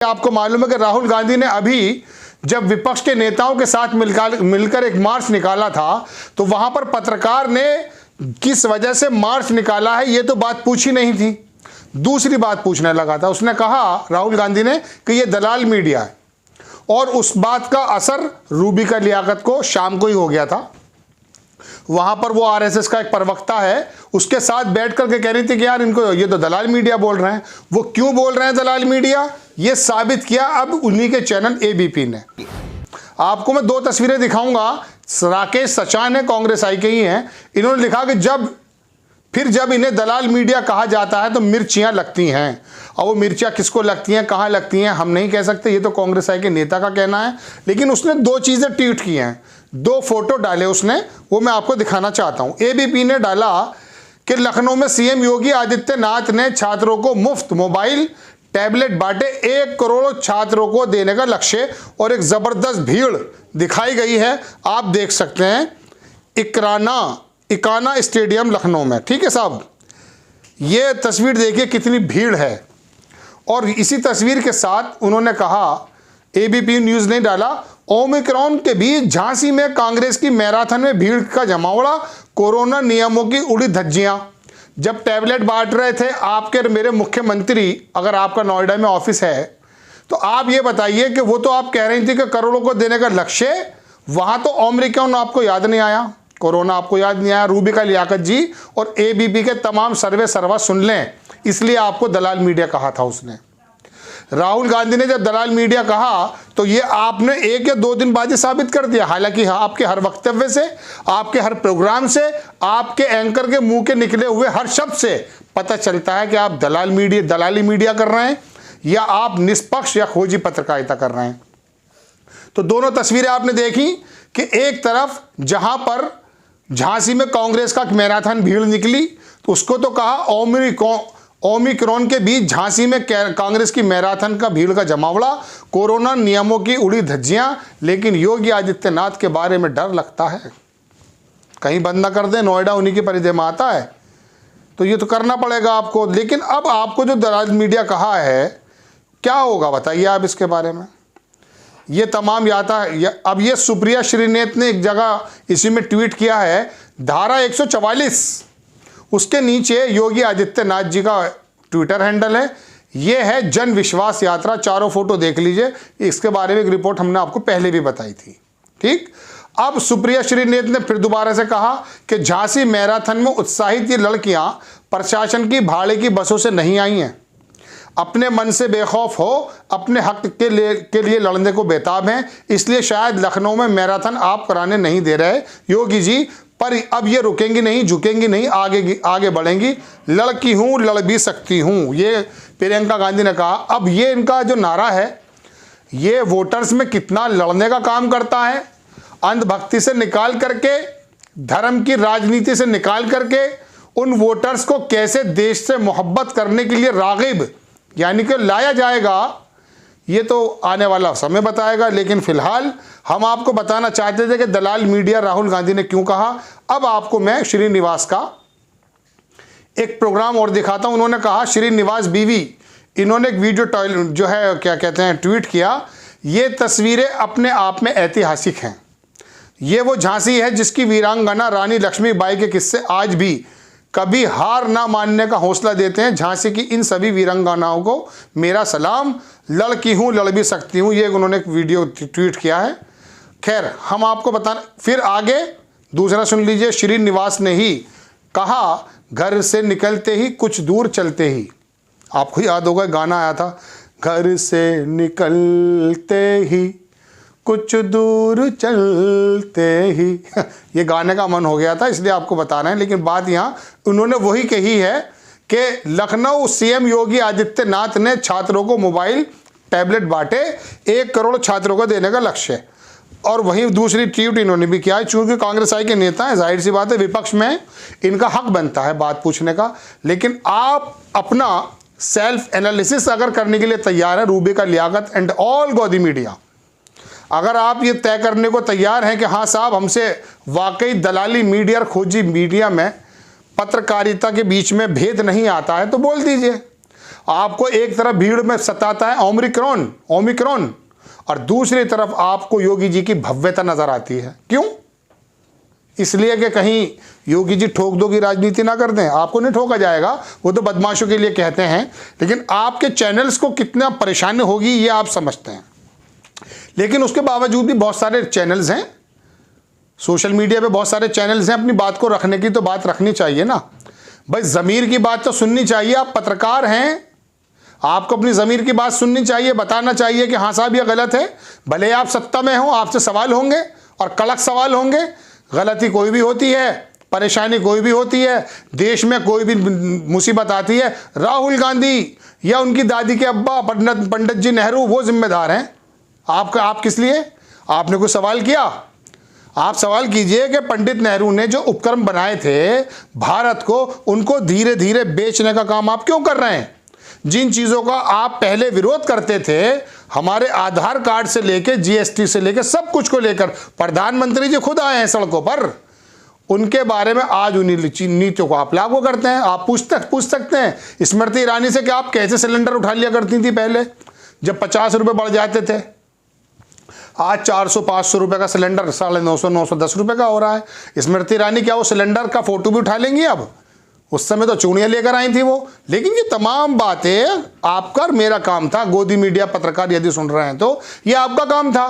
आपको मालूम है कि राहुल गांधी ने अभी जब विपक्ष के नेताओं के साथ मिलकर एक मार्च निकाला था, तो वहां पर पत्रकार ने किस वजह से मार्च निकाला है ये तो बात पूछी नहीं थी, दूसरी बात पूछने लगा था। उसने कहा राहुल गांधी ने कि ये दलाल मीडिया है, और उस बात का असर रूबिका लियाकत को शाम को ही हो गया था। वहां पर वो आरएसएस का एक प्रवक्ता है, उसके साथ बैठ करके कह रही थी कि यार इनको ये तो दलाल मीडिया बोल रहे हैं। वो क्यों बोल रहे हैं दलाल मीडिया, ये साबित किया अब उन्हीं के चैनल एबीपी ने। आपको मैं दो तस्वीरें दिखाऊंगा। राकेश सचान है, कांग्रेस आई के ही हैं। इन्होंने लिखा कि जब इन्हें दलाल मीडिया कहा जाता है तो मिर्चियां लगती हैं। और वो मिर्चियां किसको लगती हैं, कहाँ लगती हैं, हम नहीं कह सकते, ये तो कांग्रेस आई के नेता का कहना है। लेकिन उसने दो चीजें ट्वीट की हैं, दो फोटो डाले उसने, वो मैं आपको दिखाना चाहता हूं। एबीपी ने डाला कि लखनऊ में सीएम योगी आदित्यनाथ ने छात्रों को मुफ्त मोबाइल टैबलेट बांटे, 1 करोड़ छात्रों को देने का लक्ष्य, और एक जबरदस्त भीड़ दिखाई गई है। आप देख सकते हैं इकाना स्टेडियम लखनऊ में, ठीक है साहब। ये तस्वीर देखिए कितनी भीड़ है। और इसी तस्वीर के साथ उन्होंने कहा, एबीपी न्यूज ने डाला, ओमिक्रॉन के बीच झांसी में कांग्रेस की मैराथन में भीड़ का जमावड़ा, कोरोना नियमों की उड़ी धज्जियां। जब टैबलेट बांट रहे थे आपके मेरे मुख्यमंत्री, अगर आपका नोएडा में ऑफिस है तो आप ये बताइए कि वो तो आप कह रही थी कि करोड़ों को देने का लक्ष्य, वहां तो ओमिक्रॉन आपको याद नहीं आया, कोरोना आपको याद नहीं आया। रूबिका लियाकत जी और एबीपी के तमाम सर्वा सुन लें, इसलिए आपको दलाल मीडिया कहा था उसने। राहुल गांधी ने जब दलाल मीडिया कहा तो ये आपने 1 या 2 दिन बाद ही साबित कर दिया। हालांकि आपके हर वक्तव्य से, आपके हर प्रोग्राम से, आपके एंकर के मुंह के निकले हुए हर शब्द से पता चलता है कि आप दलाली मीडिया कर रहे हैं या आप निष्पक्ष या खोजी पत्रकारिता कर रहे हैं। तो दोनों तस्वीरें आपने देखी कि एक तरफ जहां पर झांसी में कांग्रेस का मैराथन भीड़ निकली, तो उसको तो कहा ओमिक्रॉन के बीच झांसी में कांग्रेस की मैराथन का भीड़ का जमावड़ा, कोरोना नियमों की उड़ी धज्जियां। लेकिन योगी आदित्यनाथ के बारे में डर लगता है, कहीं बंद ना कर दें, नोएडा उन्हीं के परिधि में आता है, तो ये तो करना पड़ेगा आपको। लेकिन अब आपको जो दलाल मीडिया कहा है, क्या होगा बताइए आप इसके बारे में। ये तमाम अब ये सुप्रिया श्रीनेत ने एक जगह इसी में ट्वीट किया है, धारा 144, उसके नीचे योगी आदित्यनाथ जी का ट्विटर हैंडल है, ये है जन विश्वास यात्रा। चारों फोटो देख लीजिए, इसके बारे में एक रिपोर्ट हमने आपको पहले भी बताई थी, ठीक। अब सुप्रिया श्रीनेत ने फिर दोबारा से कहा कि झांसी मैराथन में उत्साहित ये लड़कियां प्रशासन की भाड़े की बसों से नहीं आई हैं, अपने मन से बेखौफ हो, अपने हक के लिए लड़ने को बेताब हैं, इसलिए शायद लखनऊ में मैराथन आप कराने नहीं दे रहे योगी जी। पर अब ये रुकेंगी नहीं, झुकेंगी नहीं, आगे बढ़ेंगी। लड़की हूं, लड़ भी सकती हूं, ये प्रियंका गांधी ने कहा। अब ये इनका जो नारा है, ये वोटर्स में कितना लड़ने का काम करता है। अंधभक्ति से निकाल करके, धर्म की राजनीति से निकाल करके उन वोटर्स को कैसे देश से मोहब्बत करने के लिए रागिब यानी कि लाया जाएगा, ये तो आने वाला समय बताएगा। लेकिन फिलहाल हम आपको बताना चाहते थे कि दलाल मीडिया राहुल गांधी ने क्यों कहा। अब आपको मैं श्रीनिवास का एक प्रोग्राम और दिखाता हूं। उन्होंने कहा, श्रीनिवास बीवी, इन्होंने एक वीडियो जो है क्या कहते हैं ट्वीट किया। ये तस्वीरें अपने आप में ऐतिहासिक हैं। ये वो झांसी है जिसकी वीरांगना रानी लक्ष्मीबाई के किस्से आज भी कभी हार ना मानने का हौसला देते हैं। झांसी की इन सभी वीरांगनाओं को मेरा सलाम, लड़की हूं, लड़ भी सकती हूं, ये उन्होंने एक वीडियो ट्वीट किया है। खैर, हम आपको बताना, फिर आगे दूसरा सुन लीजिए। श्रीनिवास ने ही कहा, घर से निकलते ही कुछ दूर चलते ही, आपको याद होगा गाना आया था, घर से निकलते ही कुछ दूर चलते ही ये गाने का मन हो गया था, इसलिए आपको बता रहे हैं। लेकिन बात यहाँ उन्होंने वही कही है कि लखनऊ सीएम योगी आदित्यनाथ ने छात्रों को मोबाइल टैबलेट बांटे, 1 करोड़ छात्रों को देने का लक्ष्य। और वहीं दूसरी ट्वीट इन्होंने भी किया है। चूंकि कांग्रेस आई के नेता हैं, जाहिर सी बात है विपक्ष में इनका हक बनता है बात पूछने का। लेकिन आप अपना सेल्फ एनालिसिस अगर करने के लिए तैयार है, Rubika Liyaquat and all Godi media, अगर आप ये तय करने को तैयार हैं कि हाँ साहब, हमसे वाकई दलाली मीडिया और खोजी मीडिया में पत्रकारिता के बीच में भेद नहीं आता है, तो बोल दीजिए। आपको एक तरफ भीड़ में सताता है ओमिक्रॉन और दूसरी तरफ आपको योगी जी की भव्यता नजर आती है। क्यों? इसलिए कि कहीं योगी जी ठोक दो की राजनीति ना कर दें। आपको नहीं ठोका जाएगा, वो तो बदमाशों के लिए कहते हैं, लेकिन आपके चैनल्स को कितना परेशानी होगी ये आप समझते हैं। लेकिन उसके बावजूद भी बहुत सारे चैनल्स हैं, सोशल मीडिया पे बहुत सारे चैनल्स हैं, अपनी बात को रखने की तो बात रखनी चाहिए ना भाई। ज़मीर की बात तो सुननी चाहिए। आप पत्रकार हैं, आपको अपनी ज़मीर की बात सुननी चाहिए, बताना चाहिए कि हाँ साहब ये गलत है। भले आप सत्ता में हो, आपसे सवाल होंगे और कड़क सवाल होंगे। गलती कोई भी होती है, परेशानी कोई भी होती है, देश में कोई भी मुसीबत आती है, राहुल गांधी या उनकी दादी के अब्बा पंडित जी नेहरू वो जिम्मेदार हैं। आप किस लिए? आपने कोई सवाल किया? आप सवाल कीजिए कि पंडित नेहरू ने जो उपक्रम बनाए थे भारत को, उनको धीरे धीरे बेचने का काम आप क्यों कर रहे हैं? जिन चीज़ों का आप पहले विरोध करते थे, हमारे आधार कार्ड से लेके जीएसटी से लेके सब कुछ को लेकर प्रधानमंत्री जी खुद आए हैं सड़कों पर, उनके बारे में आज उन्हीं नीतियों को आप लागू करते हैं। आप पूछ सकते हैं स्मृति ईरानी से कि आप कैसे सिलेंडर उठा लिया करती थी पहले, जब 50 रुपये बढ़ जाते थे। आज 400-500 रुपये का सिलेंडर 950-910 रुपये का हो रहा है। स्मृति ईरानी क्या वो सिलेंडर का फोटो भी उठा लेंगी अब? उस समय तो चूड़ियाँ लेकर आई थी वो। लेकिन ये तमाम बातें आपका और मेरा काम था। गोदी मीडिया पत्रकार यदि सुन रहे हैं तो ये आपका काम था।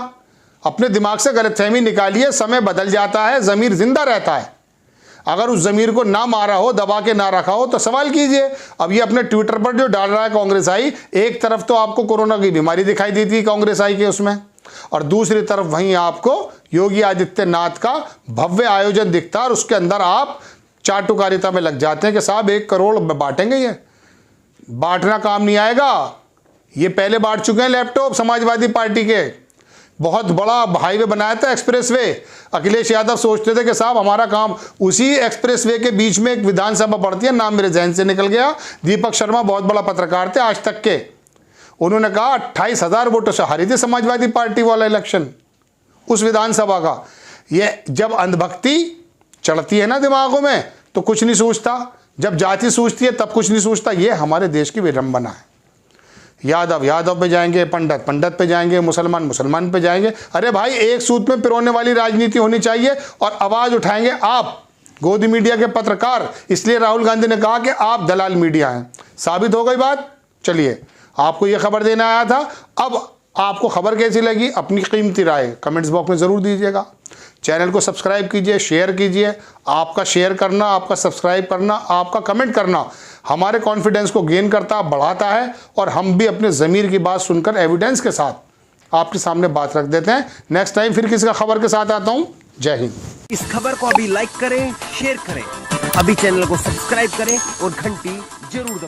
अपने दिमाग से गलतफहमी निकालिए। समय बदल जाता है, ज़मीर जिंदा रहता है। अगर उस ज़मीर को ना मारा हो, दबा के ना रखा हो तो सवाल कीजिए। अब ये अपने ट्विटर पर जो डाल रहा है कांग्रेस आई, एक तरफ तो आपको कोरोना की बीमारी दिखाई दी थी कांग्रेस आई के उसमें, और दूसरी तरफ वहीं आपको योगी आदित्यनाथ का भव्य आयोजन दिखता है और उसके अंदर आप चाटुकारिता में लग जाते हैं कि साहब 1 करोड़ बांटेंगे। ये बांटना काम नहीं आएगा। ये पहले बांट चुके हैं लैपटॉप समाजवादी पार्टी के। बहुत बड़ा हाईवे बनाया था, एक्सप्रेसवे। अखिलेश यादव सोचते थे कि साहब हमारा काम, उसी एक्सप्रेसवे के बीच में एक विधानसभा पड़ती है, नाम मेरे जहन से निकल गया। दीपक शर्मा बहुत बड़ा पत्रकार थे आज तक के, उन्होंने कहा 28,000 वोटों से हारी थी समाजवादी पार्टी वाला इलेक्शन उस विधानसभा का। ये जब अंधभक्ति चढ़ती है ना दिमागों में तो कुछ नहीं सोचता, जब जाति सोचती है तब कुछ नहीं सोचता। ये हमारे देश की विडंबना है। यादव पे जाएंगे, पंडित पे जाएंगे, मुसलमान पे जाएंगे। अरे भाई, एक सूत में पिरोने वाली राजनीति होनी चाहिए और आवाज़ उठाएंगे आप गोदी मीडिया के पत्रकार। इसलिए राहुल गांधी ने कहा कि आप दलाल मीडिया हैं। साबित हो गई बात। चलिए, आपको ये खबर देना आया था। अब आपको खबर कैसी लगी, अपनी कीमती राय कमेंट्स बॉक्स में ज़रूर दीजिएगा। चैनल को सब्सक्राइब कीजिए, शेयर कीजिए। आपका शेयर करना, आपका सब्सक्राइब करना, आपका कमेंट करना हमारे कॉन्फिडेंस को गेन करता, बढ़ाता है और हम भी अपने ज़मीर की बात सुनकर एविडेंस के साथ आपके सामने बात रख देते हैं। नेक्स्ट टाइम फिर किसी का खबर के साथ आता हूँ। जय हिंद। इस खबर को अभी लाइक करें, शेयर करें, अभी चैनल को सब्सक्राइब करें और घंटी जरूर दबाएं।